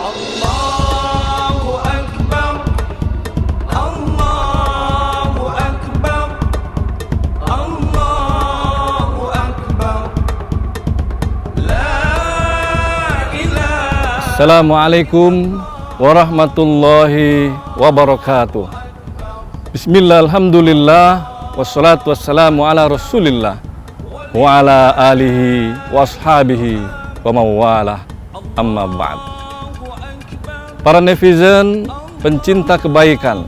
Allahu Akbar, Allahu Akbar, Allahu Akbar, la ilaha. Assalamualaikum warahmatullahi wabarakatuh. Bismillah, alhamdulillah, wassalatu wassalamu ala rasulillah wa ala alihi wa ashabihi wa mawalah, amma ba'd. Para netizen, pencinta kebaikan,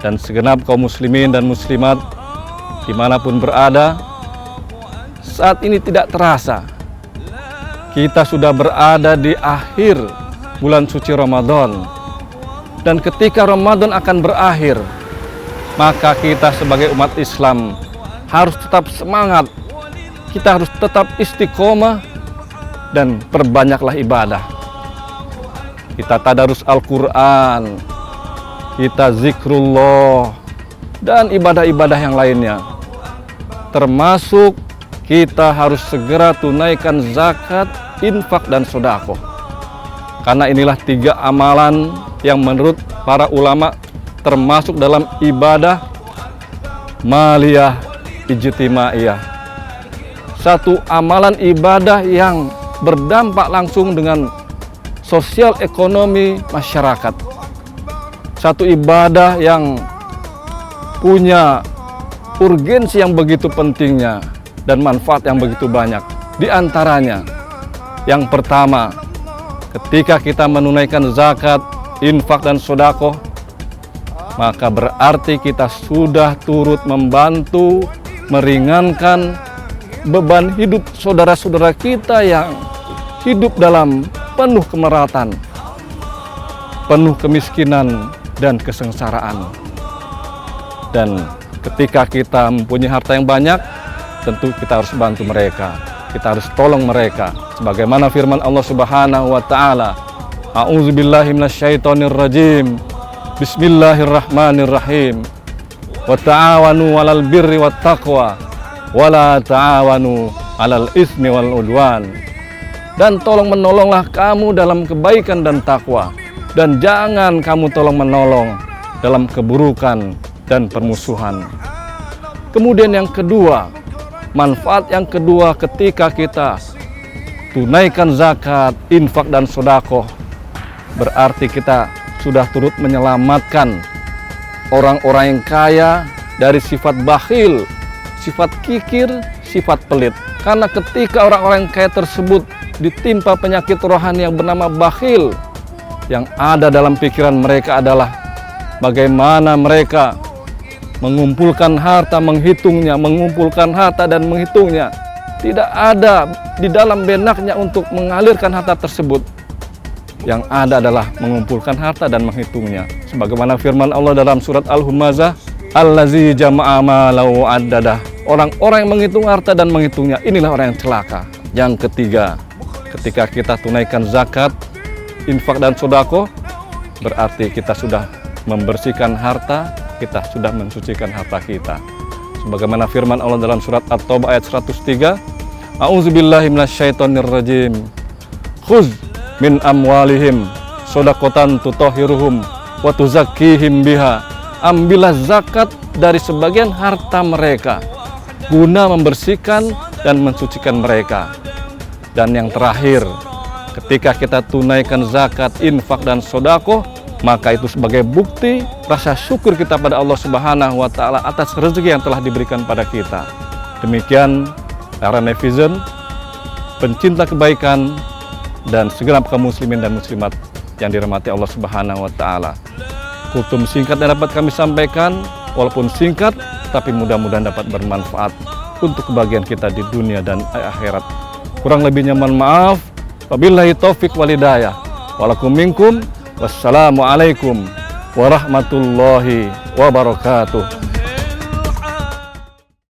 dan segenap kaum muslimin dan muslimat dimanapun berada, saat ini tidak terasa kita sudah berada di akhir bulan suci Ramadan. Dan ketika Ramadan akan berakhir, maka kita sebagai umat Islam harus tetap semangat. Kita harus tetap istiqomah dan perbanyaklah ibadah. Kita tadarus Al-Quran, kita zikrullah, dan ibadah-ibadah yang lainnya. Termasuk kita harus segera tunaikan zakat, infak, dan sedekah. Karena inilah 3 amalan yang menurut para ulama termasuk dalam ibadah maliyah ijtimaiyah. Satu amalan ibadah yang berdampak langsung dengan sosial ekonomi masyarakat. Satu ibadah yang punya urgensi yang begitu pentingnya dan manfaat yang begitu banyak. Di antaranya, yang pertama, ketika kita menunaikan zakat, infak, dan sedekah, maka berarti kita sudah turut membantu meringankan beban hidup saudara-saudara kita yang hidup dalam penuh kemeratan, penuh kemiskinan dan kesengsaraan. Dan ketika kita mempunyai harta yang banyak, tentu kita harus bantu mereka, kita harus tolong mereka. Sebagaimana firman Allah Subhanahu wa taala, A'udzubillahi minasyaitonirrajim. Bismillahirrahmanirrahim. Wa ta'awanu 'alal birri wat taqwa wa la ta'awanu 'alal ismi wal udwan. Dan tolong menolonglah kamu dalam kebaikan dan takwa, dan jangan kamu tolong menolong dalam keburukan dan permusuhan. Kemudian yang kedua, manfaat yang kedua ketika kita tunaikan zakat, infak, dan sedekah, berarti kita sudah turut menyelamatkan orang-orang yang kaya dari sifat bakhil, sifat kikir, sifat pelit. Karena ketika orang-orang yang kaya tersebut ditimpa penyakit rohani yang bernama bakhil, yang ada dalam pikiran mereka adalah bagaimana mereka mengumpulkan harta, menghitungnya, mengumpulkan harta dan menghitungnya. Tidak ada di dalam benaknya untuk mengalirkan harta tersebut. Yang ada adalah mengumpulkan harta dan menghitungnya. Sebagaimana firman Allah dalam surat Al-Humazah, Allazi jama'a malahu addadah. Orang-orang yang menghitung harta dan menghitungnya, inilah orang yang celaka. Yang ketiga, ketika kita tunaikan zakat, infak, dan sedekah, berarti kita sudah membersihkan harta, kita sudah mensucikan harta kita. Sebagaimana firman Allah dalam surat At-Taubah ayat 103, A'udzubillahi minasyaitonirrajim. Khuz min amwalihim shadaqatan tutahhiruhum wa tuzakkihim biha. Ambillah zakat dari sebagian harta mereka guna membersihkan dan mensucikan mereka. Dan yang terakhir, ketika kita tunaikan zakat, infak, dan sedekah, maka itu sebagai bukti rasa syukur kita pada Allah Subhanahu wa taala atas rezeki yang telah diberikan pada kita. Demikian para netizen, pencinta kebaikan, dan segenap kaum muslimin dan muslimat yang dirahmati Allah Subhanahu wa taala. Kultum singkat yang dapat kami sampaikan, walaupun singkat tapi mudah-mudahan dapat bermanfaat untuk kebahagiaan kita di dunia dan akhirat. Kurang lebihnya mohon maaf. Wabillahi taufik wal hidayah. Walakum minkum. Wassalamualaikum warahmatullahi wabarakatuh.